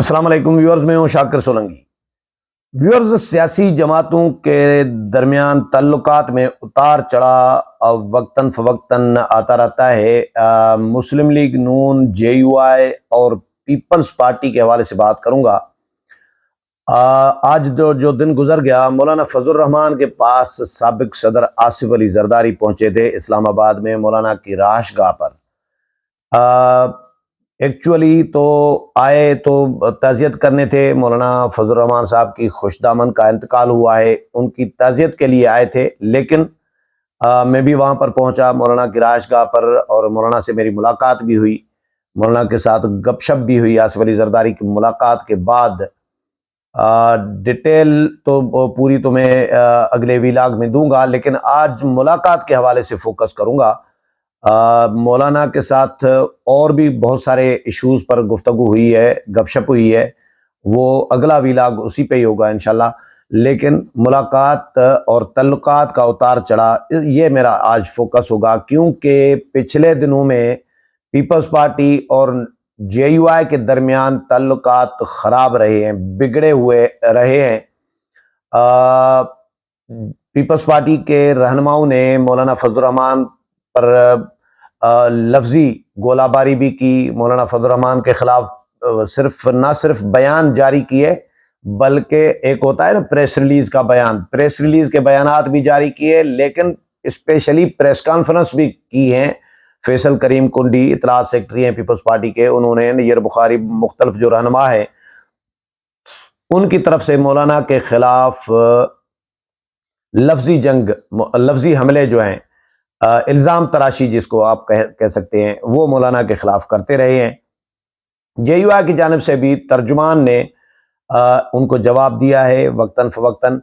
السلام علیکم ویورز، میں ہوں شاکر سولنگی۔ ویورز، سیاسی جماعتوں کے درمیان تعلقات میں اتار چڑھاؤ وقتاً فوقتاً آتا رہتا ہے۔ مسلم لیگ نون، جے یو آئی اور پیپلز پارٹی کے حوالے سے بات کروں گا۔ آج جو دن گزر گیا، مولانا فضل الرحمان کے پاس سابق صدر آصف علی زرداری پہنچے تھے اسلام آباد میں مولانا کی رہائش گاہ پر۔ ایکچولی تو آئے تو تعزیت کرنے تھے، مولانا فضل الرحمان صاحب کی خوش دامن کا انتقال ہوا ہے، ان کی تعزیت کے لیے آئے تھے، لیکن میں بھی وہاں پر پہنچا مولانا کی رہائش گاہ پر، اور مولانا سے میری ملاقات بھی ہوئی، مولانا کے ساتھ گپ شپ بھی ہوئی۔ آصف علی زرداری کی ملاقات کے بعد ڈیٹیل تو پوری تو میں اگلے ویلاگ میں دوں گا، لیکن آج ملاقات کے حوالے سے فوکس کروں گا۔ مولانا کے ساتھ اور بھی بہت سارے ایشوز پر گفتگو ہوئی ہے، گپ شپ ہوئی ہے، وہ اگلا ویلاگ اسی پہ ہی ہوگا انشاءاللہ۔ لیکن ملاقات اور تعلقات کا اتار چڑھا، یہ میرا آج فوکس ہوگا، کیونکہ پچھلے دنوں میں پیپلز پارٹی اور جے یو آئی کے درمیان تعلقات خراب رہے ہیں، بگڑے ہوئے رہے ہیں۔ پیپلز پارٹی کے رہنماؤں نے مولانا فضل الرحمان پر لفظی گولہ باری بھی کی، مولانا فضل الرحمان کے خلاف نہ صرف بیان جاری کیے، بلکہ ایک ہوتا ہے نا پریس ریلیز کا بیان، پریس ریلیز کے بیانات بھی جاری کیے، لیکن اسپیشلی پریس کانفرنس بھی کی ہیں۔ فیصل کریم کنڈی اطلاعات سیکرٹری ہیں پیپلز پارٹی کے، انہوں نے نیر بخاری مختلف جو رہنما ہے ان کی طرف سے مولانا کے خلاف لفظی جنگ، لفظی حملے جو ہیں، الزام تراشی جس کو آپ کہہ سکتے ہیں، وہ مولانا کے خلاف کرتے رہے ہیں۔ جے یو آئی کی جانب سے بھی ترجمان نے ان کو جواب دیا ہے وقتاً فوقتاً،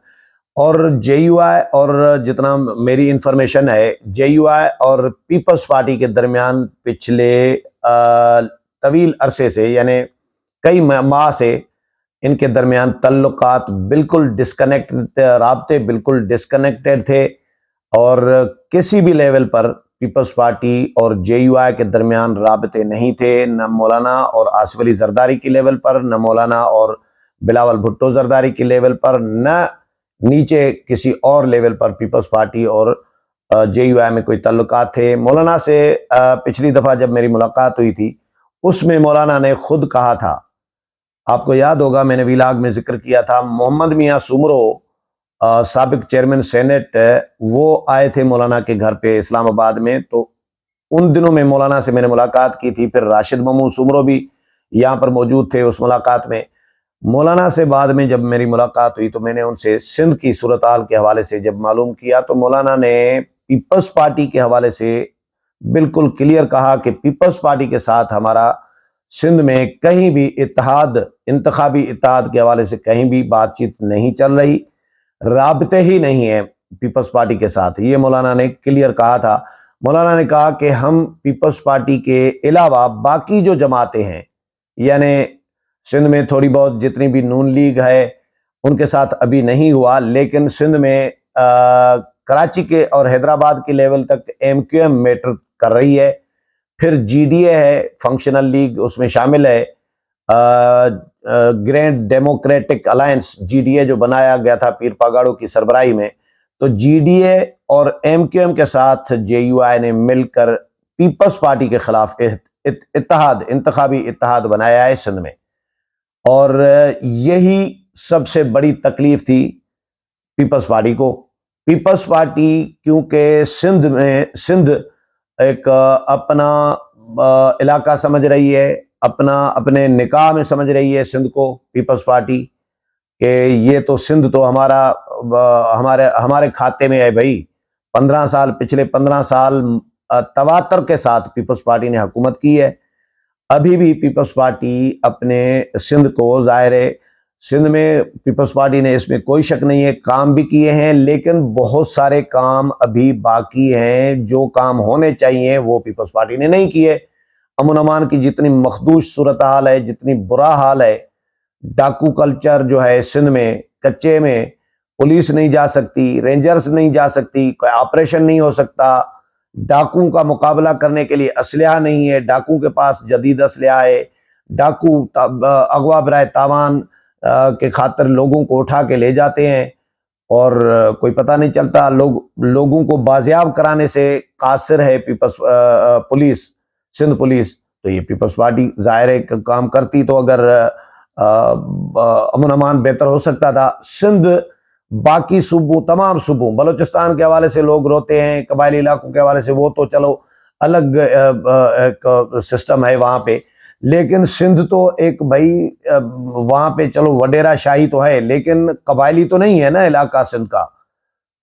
اور جے یو آئی اور جتنا میری انفارمیشن ہے، جے یو آئی اور پیپلز پارٹی کے درمیان پچھلے طویل عرصے سے، یعنی کئی ماہ سے ان کے درمیان تعلقات بالکل ڈسکنیکٹ، رابطے بالکل ڈسکنیکٹڈ تھے، اور کسی بھی لیول پر پیپلز پارٹی اور جے یو آئی کے درمیان رابطے نہیں تھے، نہ مولانا اور آصف علی زرداری کی لیول پر، نہ مولانا اور بلاول بھٹو زرداری کی لیول پر، نہ نیچے کسی اور لیول پر پیپلز پارٹی اور جے یو آئی میں کوئی تعلقات تھے۔ مولانا سے پچھلی دفعہ جب میری ملاقات ہوئی تھی، اس میں مولانا نے خود کہا تھا، آپ کو یاد ہوگا میں نے ویلاگ میں ذکر کیا تھا، محمد میاں سومرو سابق چیئرمین سینٹ، وہ آئے تھے مولانا کے گھر پہ اسلام آباد میں، تو ان دنوں میں مولانا سے میں نے ملاقات کی تھی۔ پھر راشد ممون سومرو بھی یہاں پر موجود تھے اس ملاقات میں۔ مولانا سے بعد میں جب میری ملاقات ہوئی تو میں نے ان سے سندھ کی صورتحال کے حوالے سے جب معلوم کیا، تو مولانا نے پیپلز پارٹی کے حوالے سے بالکل کلیئر کہا کہ پیپلز پارٹی کے ساتھ ہمارا سندھ میں کہیں بھی اتحاد، انتخابی اتحاد کے حوالے سے کہیں بھی بات چیت نہیں چل رہی، رابطے ہی نہیں ہیں پیپلز پارٹی کے ساتھ، یہ مولانا نے کلیئر کہا تھا۔ مولانا نے کہا کہ ہم پیپلز پارٹی کے علاوہ باقی جو جماعتیں ہیں، یعنی سندھ میں تھوڑی بہت جتنی بھی نون لیگ ہے ان کے ساتھ ابھی نہیں ہوا، لیکن سندھ میں کراچی کے اور حیدرآباد کے لیول تک ایم کیو ایم میٹر کر رہی ہے، پھر جی ڈی اے ہے، فنکشنل لیگ اس میں شامل ہے، grand democratic alliance G D A جو بنایا گیا تھا پیر پاگاڑوں کی سربراہی میں، تو جی ڈی اے اور ایم کیو ایم کے ساتھ جے یو آئی نے مل کر پیپلز پارٹی کے خلاف اتحاد، انتخابی اتحاد بنایا ہے سندھ میں، اور یہی سب سے بڑی تکلیف تھی پیپلز پارٹی کو۔ پیپلز پارٹی کیونکہ سندھ ایک اپنا علاقہ سمجھ رہی ہے، اپنے نکاح میں سمجھ رہی ہے سندھ کو پیپلز پارٹی، کہ یہ تو سندھ تو ہمارے کھاتے میں ہے بھائی۔ 15 سال، پچھلے 15 سال تواتر کے ساتھ پیپلز پارٹی نے حکومت کی ہے۔ ابھی بھی پیپلز پارٹی اپنے سندھ کو، ظاہر ہے سندھ میں پیپلز پارٹی نے، اس میں کوئی شک نہیں ہے، کام بھی کیے ہیں، لیکن بہت سارے کام ابھی باقی ہیں، جو کام ہونے چاہیے وہ پیپلز پارٹی نے نہیں کیے۔ امن امان کی جتنی مخدوش صورتحال ہے، جتنی برا حال ہے، ڈاکو کلچر جو ہے سندھ میں، کچے میں پولیس نہیں جا سکتی، رینجرز نہیں جا سکتی، کوئی آپریشن نہیں ہو سکتا، ڈاکو کا مقابلہ کرنے کے لیے اسلحہ نہیں ہے، ڈاکو کے پاس جدید اسلحہ ہے، ڈاکو اغوا برائے تاوان کے خاطر لوگوں کو اٹھا کے لے جاتے ہیں اور کوئی پتہ نہیں چلتا. لوگوں کو بازیاب کرانے سے قاصر ہے پیپلز پولیس، سندھ پولیس. تو یہ پیپلز پارٹی ظاہر ہے کام کرتی تو اگر امن امان بہتر ہو سکتا تھا. سندھ باقی صوبوں، تمام صوبوں، بلوچستان کے حوالے سے لوگ روتے ہیں، قبائلی علاقوں کے حوالے سے وہ تو چلو الگ ایک سسٹم ہے وہاں پہ، لیکن سندھ تو ایک بھائی وہاں پہ چلو وڈیرا شاہی تو ہے لیکن قبائلی تو نہیں ہے نا علاقہ سندھ کا.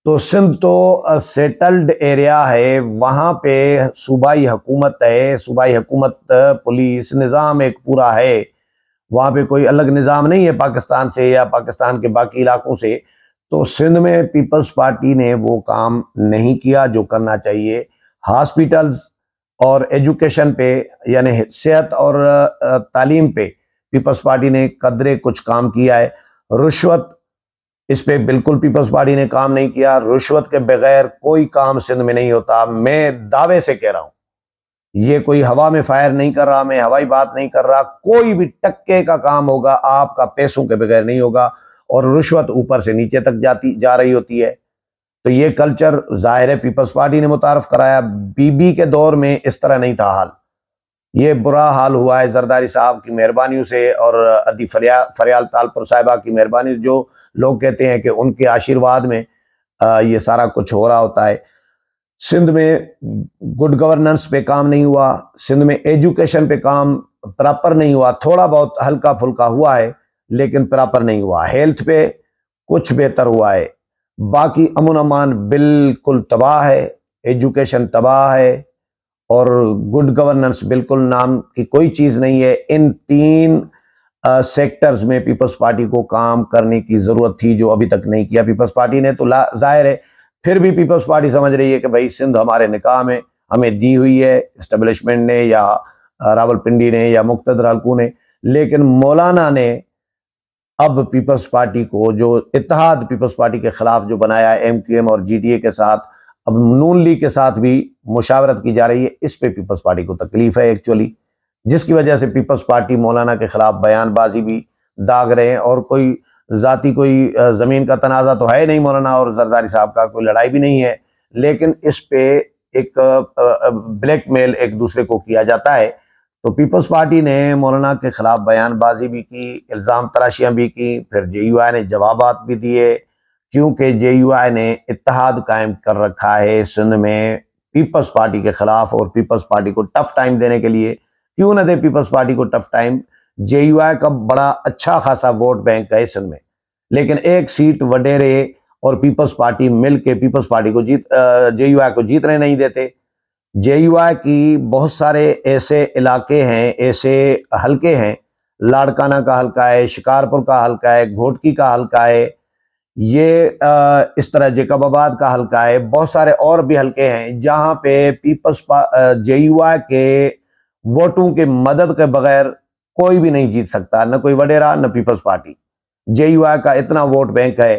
تو سندھ تو سیٹلڈ ایریا ہے، وہاں پہ صوبائی حکومت ہے، صوبائی حکومت، پولیس نظام ایک پورا ہے. وہاں پہ کوئی الگ نظام نہیں ہے پاکستان سے یا پاکستان کے باقی علاقوں سے. تو سندھ میں پیپلز پارٹی نے وہ کام نہیں کیا جو کرنا چاہیے. ہاسپیٹلز اور ایجوکیشن پہ، یعنی صحت اور تعلیم پہ پیپلز پارٹی نے قدرے کچھ کام کیا ہے. رشوت، اس پہ بالکل پیپلز پارٹی نے کام نہیں کیا. رشوت کے بغیر کوئی کام سندھ میں نہیں ہوتا. میں دعوے سے کہہ رہا ہوں، یہ کوئی ہوا میں فائر نہیں کر رہا، میں ہوائی بات نہیں کر رہا. کوئی بھی ٹکے کا کام ہوگا آپ کا پیسوں کے بغیر نہیں ہوگا، اور رشوت اوپر سے نیچے تک جا رہی ہوتی ہے. تو یہ کلچر ظاہر ہے پیپلز پارٹی نے متعارف کرایا. بی بی کے دور میں اس طرح نہیں تھا حال. یہ برا حال ہوا ہے زرداری صاحب کی مہربانیوں سے اور ادی فریال تالپور صاحبہ کی مہربانی. جو لوگ کہتے ہیں کہ ان کے آشیرواد میں یہ سارا کچھ ہو رہا ہوتا ہے. سندھ میں گڈ گورننس پہ کام نہیں ہوا، سندھ میں ایجوکیشن پہ کام پراپر نہیں ہوا. تھوڑا بہت ہلکا پھلکا ہوا ہے لیکن پراپر نہیں ہوا. ہیلتھ پہ کچھ بہتر ہوا ہے، باقی امن امان بالکل تباہ ہے، ایجوکیشن تباہ ہے، اور گڈ گورننس بالکل نام کی کوئی چیز نہیں ہے. ان تین سیکٹرز میں پیپلز پارٹی کو کام کرنے کی ضرورت تھی جو ابھی تک نہیں کیا پیپلز پارٹی نے. تو ظاہر ہے پھر بھی پیپلز پارٹی سمجھ رہی ہے کہ بھائی سندھ ہمارے نکاح میں ہمیں دی ہوئی ہے اسٹیبلشمنٹ نے یا راول پنڈی نے یا مقتدر حلقوں نے. لیکن مولانا نے اب پیپلز پارٹی کو، جو اتحاد پیپلز پارٹی کے خلاف جو بنایا ہے ایم کیو ایم اور جی ڈی اے کے ساتھ، اب نون لیگ کے ساتھ بھی مشاورت کی جا رہی ہے. اس پہ پیپلز پارٹی کو تکلیف ہے ایکچولی، جس کی وجہ سے پیپلز پارٹی مولانا کے خلاف بیان بازی بھی داغ رہے ہیں. اور کوئی ذاتی کوئی زمین کا تنازع تو ہے نہیں مولانا اور زرداری صاحب کا، کوئی لڑائی بھی نہیں ہے، لیکن اس پہ ایک بلیک میل ایک دوسرے کو کیا جاتا ہے. تو پیپلز پارٹی نے مولانا کے خلاف بیان بازی بھی کی، الزام تراشیاں بھی کی، پھر جے یو آئی نے جوابات بھی دیے. کیونکہ جے یو آئی نے اتحاد قائم کر رکھا ہے سندھ میں پیپلز پارٹی کے خلاف، اور پیپلز پارٹی کو ٹف ٹائم دینے کے لیے. کیوں نہ دے پیپلز پارٹی کو ٹف ٹائم؟ جے یو آئی کا بڑا اچھا خاصا ووٹ بینک ہے سندھ میں، لیکن ایک سیٹ وڈیرے اور پیپلز پارٹی مل کے پیپلز پارٹی کو جے یو آئی کو جیتنے نہیں دیتے. جے یو آئی کی بہت سارے ایسے علاقے ہیں، ایسے حلقے ہیں، لاڑکانہ کا حلقہ ہے، شکارپور کا حلقہ ہے، گھوٹکی کا حلقہ ہے، یہ اس طرح جیکب آباد کا حلقہ ہے، بہت سارے اور بھی حلقے ہیں جہاں پہ جے یو آئی کے ووٹوں کے مدد کے بغیر کوئی بھی نہیں جیت سکتا، نہ کوئی وڈیرا نہ پیپلز پارٹی. جے یو آئی کا اتنا ووٹ بینک ہے،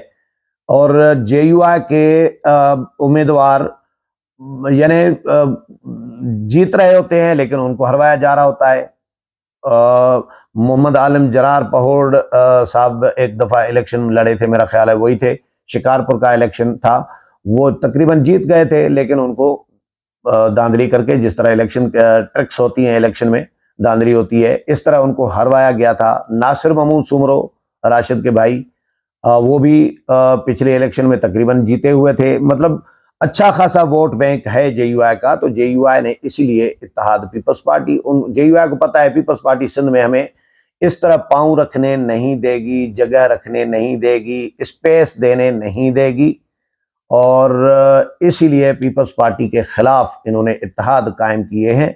اور جے یو آئی کے امیدوار یعنی جیت رہے ہوتے ہیں لیکن ان کو ہروایا جا رہا ہوتا ہے. محمد عالم جرار پہوڑ صاحب ایک دفعہ الیکشن لڑے تھے، میرا خیال ہے وہی تھے، شکارپور کا الیکشن تھا، وہ تقریباً جیت گئے تھے لیکن ان کو داندلی کر کے، جس طرح الیکشن ٹرکس ہوتی ہیں الیکشن میں داندلی ہوتی ہے، اس طرح ان کو ہروایا گیا تھا. ناصر محمود سمرو راشد کے بھائی، وہ بھی پچھلے الیکشن میں تقریباً جیتے ہوئے تھے. مطلب اچھا خاصا ووٹ بینک ہے جے یو آئی کا. تو جے یو آئی نے اسی لیے اتحاد پیپلز پارٹی، جے یو آئی کو پتا ہے پیپلز پارٹی سندھ میں ہمیں اس طرح پاؤں رکھنے نہیں دے گی، جگہ رکھنے نہیں دے گی، اسپیس دینے نہیں دے گی، اور اسی لیے پیپلز پارٹی کے خلاف انہوں نے اتحاد قائم کیے ہیں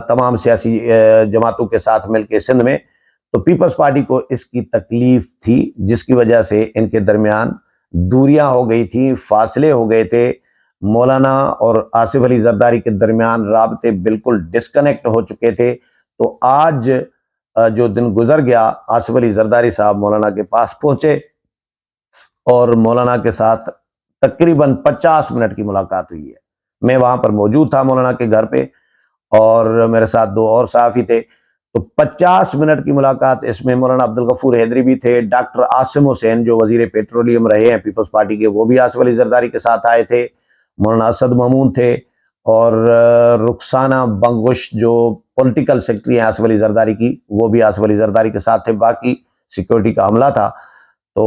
تمام سیاسی جماعتوں کے ساتھ مل کے سندھ میں. تو پیپلز پارٹی کو اس کی تکلیف تھی، جس کی وجہ سے ان کے درمیان دوریاں ہو گئی تھیں، فاصلے ہو گئے تھے. مولانا اور آصف علی زرداری کے درمیان رابطے بالکل ڈسکنیکٹ ہو چکے تھے. تو آج جو دن گزر گیا، آصف علی زرداری صاحب مولانا کے پاس پہنچے اور مولانا کے ساتھ تقریباً 50 منٹ کی ملاقات ہوئی ہے. میں وہاں پر موجود تھا مولانا کے گھر پہ، اور میرے ساتھ 2 اور صحافی تھے. تو 50 منٹ کی ملاقات، اس میں مولانا عبدالغفور حیدری بھی تھے، ڈاکٹر عاصم حسین جو وزیر پیٹرولیم رہے ہیں پیپلز پارٹی کے، وہ بھی آصف علی زرداری کے ساتھ آئے تھے، مولانا اسد مامون تھے، اور رخسانہ بنگش جو پولیٹیکل سیکرٹری ہیں آصف علی زرداری کی، وہ بھی آصف علی زرداری کے ساتھ تھے، باقی سیکورٹی کا عملہ تھا۔ تو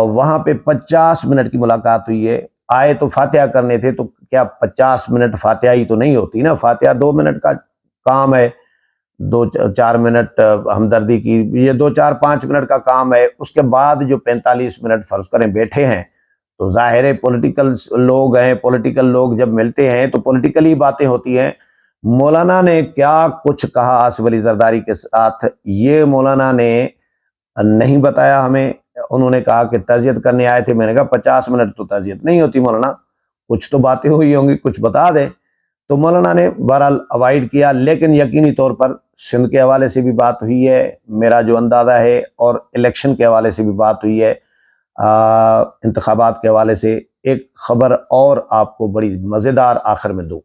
وہاں پہ 50 منٹ کی ملاقات ہوئی ہے۔ آئے تو فاتحہ کرنے تھے، تو کیا 50 منٹ فاتحہ ہی تو نہیں ہوتی نا، فاتحہ 2 منٹ کا کام ہے، 2-4 منٹ ہمدردی کی، یہ 2-4-5 منٹ کا کام ہے۔ اس کے بعد جو 45 منٹ فرض کریں بیٹھے ہیں، تو ظاہر ہے پولیٹیکل لوگ ہیں، پولیٹیکل لوگ جب ملتے ہیں تو پولیٹیکلی باتیں ہوتی ہیں۔ مولانا نے کیا کچھ کہا آصف علی زرداری کے ساتھ، یہ مولانا نے نہیں بتایا ہمیں۔ انہوں نے کہا کہ تعزیت کرنے آئے تھے، میں نے کہا 50 منٹ تو تعزیت نہیں ہوتی مولانا، کچھ تو باتیں ہوئی ہوں گی، کچھ بتا دیں۔ تو مولانا نے بہرحال اوائڈ کیا، لیکن یقینی طور پر سندھ کے حوالے سے بھی بات ہوئی ہے میرا جو اندازہ ہے، اور الیکشن کے حوالے سے بھی بات ہوئی ہے، انتخابات کے حوالے سے۔ ایک خبر اور آپ کو بڑی مزیدار آخر میں دوں،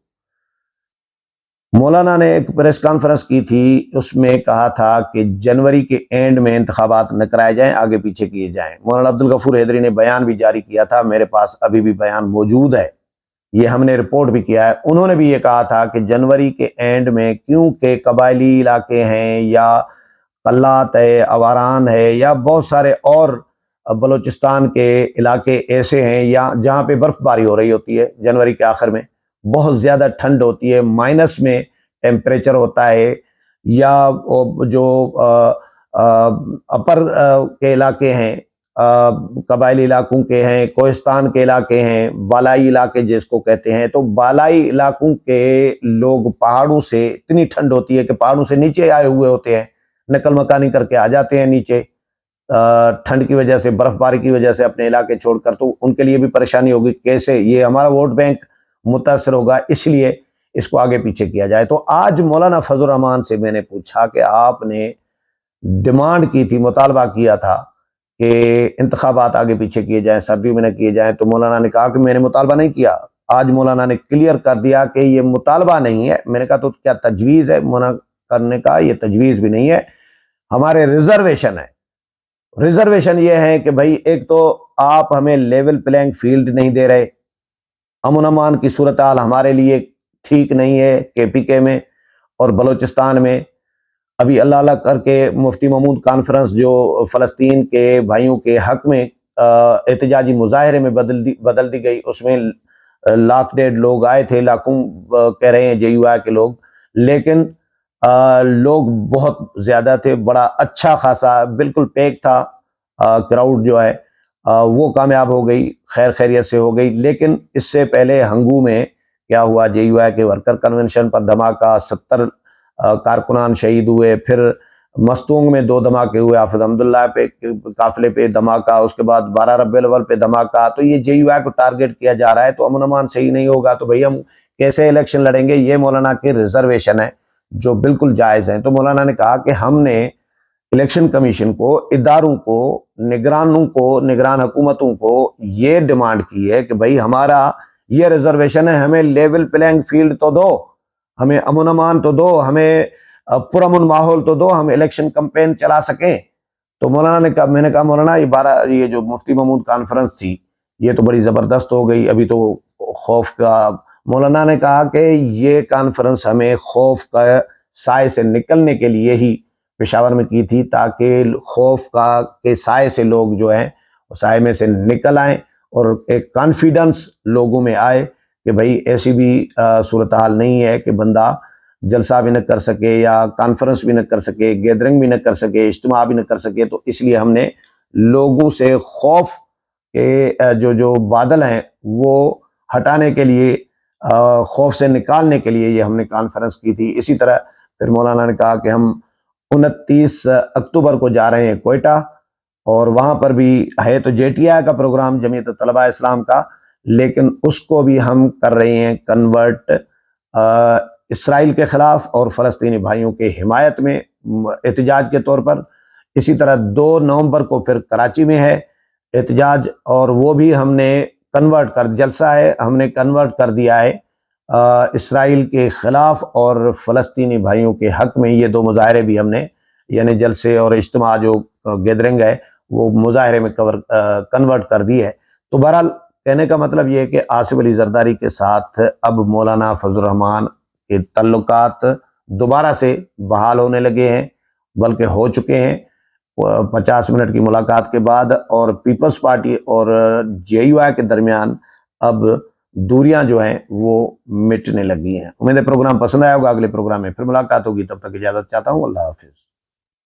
مولانا نے ایک پریس کانفرنس کی تھی، اس میں کہا تھا کہ جنوری کے اینڈ میں انتخابات نہ کرائے جائیں، آگے پیچھے کیے جائیں۔ مولانا عبدالغفور حیدری نے بیان بھی جاری کیا تھا، میرے پاس ابھی بھی بیان موجود ہے، یہ ہم نے رپورٹ بھی کیا ہے۔ انہوں نے بھی یہ کہا تھا کہ جنوری کے اینڈ میں، کیونکہ قبائلی علاقے ہیں یا قلات ہے، اواران ہے، یا بہت سارے اور بلوچستان کے علاقے ایسے ہیں یا جہاں پہ برف باری ہو رہی ہوتی ہے جنوری کے آخر میں، بہت زیادہ ٹھنڈ ہوتی ہے، مائنس میں ٹیمپریچر ہوتا ہے، یا جو اپر کے علاقے ہیں، قبائلی علاقوں کے ہیں، کوہستان کے علاقے ہیں، بالائی علاقے جس کو کہتے ہیں، تو بالائی علاقوں کے لوگ پہاڑوں سے، اتنی ٹھنڈ ہوتی ہے کہ پہاڑوں سے نیچے آئے ہوئے ہوتے ہیں، نقل مکانی کر کے آ جاتے ہیں نیچے، ٹھنڈ کی وجہ سے، برف باری کی وجہ سے اپنے علاقے چھوڑ کر، تو ان کے لیے بھی پریشانی ہوگی، کیسے یہ ہمارا ووٹ بینک متاثر ہوگا، اس لیے اس کو آگے پیچھے کیا جائے۔ تو آج مولانا فضل الرحمان سے میں نے پوچھا کہ آپ نے ڈیمانڈ کی تھی، مطالبہ کیا تھا کہ انتخابات آگے پیچھے کیے جائیں، سردیوں میں نہ کیے جائیں، تو مولانا نے کہا کہ میں نے مطالبہ نہیں کیا۔ آج مولانا نے کلیئر کر دیا کہ یہ مطالبہ نہیں ہے۔ میں نے کہا تو کیا تجویز ہے منع کرنے کا؟ یہ تجویز بھی نہیں ہے، ہمارے ریزرویشن ہے۔ ریزرویشن یہ ہے کہ بھائی ایک تو آپ ہمیں لیول پلینگ فیلڈ نہیں دے رہے، امن امان کی صورتحال ہمارے لیے ٹھیک نہیں ہے کے پی کے میں اور بلوچستان میں۔ ابھی اللہ اللہ کر کے مفتی محمود کانفرنس جو فلسطین کے بھائیوں کے حق میں احتجاجی مظاہرے میں بدل دی گئی، اس میں لاکھ ڈیڑھ لوگ آئے تھے، لاکھوں کہہ رہے ہیں جے یو آئی کے لوگ، لیکن لوگ بہت زیادہ تھے، بڑا اچھا خاصا بالکل پیک تھا، کراؤڈ جو ہے وہ کامیاب ہو گئی، خیر خیریت سے ہو گئی۔ لیکن اس سے پہلے ہنگو میں کیا ہوا، جے یو آئی کے ورکر کنونشن پر دھماکہ، 70 کارکنان شہید ہوئے، پھر مستونگ میں 2 دھماکے ہوئے، حافظ حمداللہ پہ قافلے پہ دھماکہ، اس کے بعد 12 ربیع الاول پہ دھماکہ۔ تو یہ جے یو آئی کو ٹارگٹ کیا جا رہا ہے، تو امن امان صحیح نہیں ہوگا تو بھئی ہم کیسے الیکشن لڑیں گے؟ یہ مولانا کے ریزرویشن ہے جو بالکل جائز ہیں۔ تو مولانا نے کہا کہ ہم نے الیکشن کمیشن کو، اداروں کو، نگرانوں کو، نگران حکومتوں کو یہ ڈیمانڈ کی ہے کہ بھئی ہمارا یہ ریزرویشن ہے، ہمیں لیول پلینگ فیلڈ تو دو، ہمیں امن امان تو دو، ہمیں پرامن ماحول تو دو، ہم الیکشن کمپین چلا سکیں۔ تو مولانا نے کہا، میں نے کہا مولانا یہ جو مفتی محمود کانفرنس تھی یہ تو بڑی زبردست ہو گئی، ابھی تو خوف کا۔ مولانا نے کہا کہ یہ کانفرنس ہمیں خوف کا سائے سے نکلنے کے لیے ہی پشاور میں کی تھی، تاکہ خوف کا کے سائے سے لوگ جو ہیں سائے میں سے نکل آئیں اور ایک کانفیڈنس لوگوں میں آئے کہ بھئی ایسی بھی صورتحال نہیں ہے کہ بندہ جلسہ بھی نہ کر سکے یا کانفرنس بھی نہ کر سکے، گیدرنگ بھی نہ کر سکے، اجتماع بھی نہ کر سکے۔ تو اس لیے ہم نے لوگوں سے خوف کے جو بادل ہیں وہ ہٹانے کے لیے، خوف سے نکالنے کے لیے یہ ہم نے کانفرنس کی تھی۔ اسی طرح پھر مولانا نے کہا کہ ہم 29 اکتوبر کو جا رہے ہیں کوئٹہ، اور وہاں پر بھی ہے تو جے ٹی آئی کا پروگرام، جمعیت طلباء اسلام کا، لیکن اس کو بھی ہم کر رہے ہیں کنورٹ اسرائیل کے خلاف اور فلسطینی بھائیوں کے حمایت میں احتجاج کے طور پر۔ اسی طرح 2 نومبر کو پھر کراچی میں ہے احتجاج، اور وہ بھی ہم نے کنورٹ کر، جلسہ ہے ہم نے کنورٹ کر دیا ہے اسرائیل کے خلاف اور فلسطینی بھائیوں کے حق میں یہ 2 مظاہرے بھی ہم نے یعنی جلسے اور اجتماع جو گیدرنگ ہے وہ مظاہرے میں کنورٹ کر دی ہے۔ تو بہرحال کہنے کا مطلب یہ ہے کہ آصف علی زرداری کے ساتھ اب مولانا فضل الرحمان کے تعلقات دوبارہ سے بحال ہونے لگے ہیں، بلکہ ہو چکے ہیں 50 منٹ کی ملاقات کے بعد، اور پیپلز پارٹی اور JUI کے درمیان اب دوریاں جو ہیں وہ مٹنے لگی ہیں۔ امید ہے پروگرام پسند آیا ہوگا، اگلے پروگرام میں پھر ملاقات ہوگی، تب تک اجازت چاہتا ہوں، اللہ حافظ۔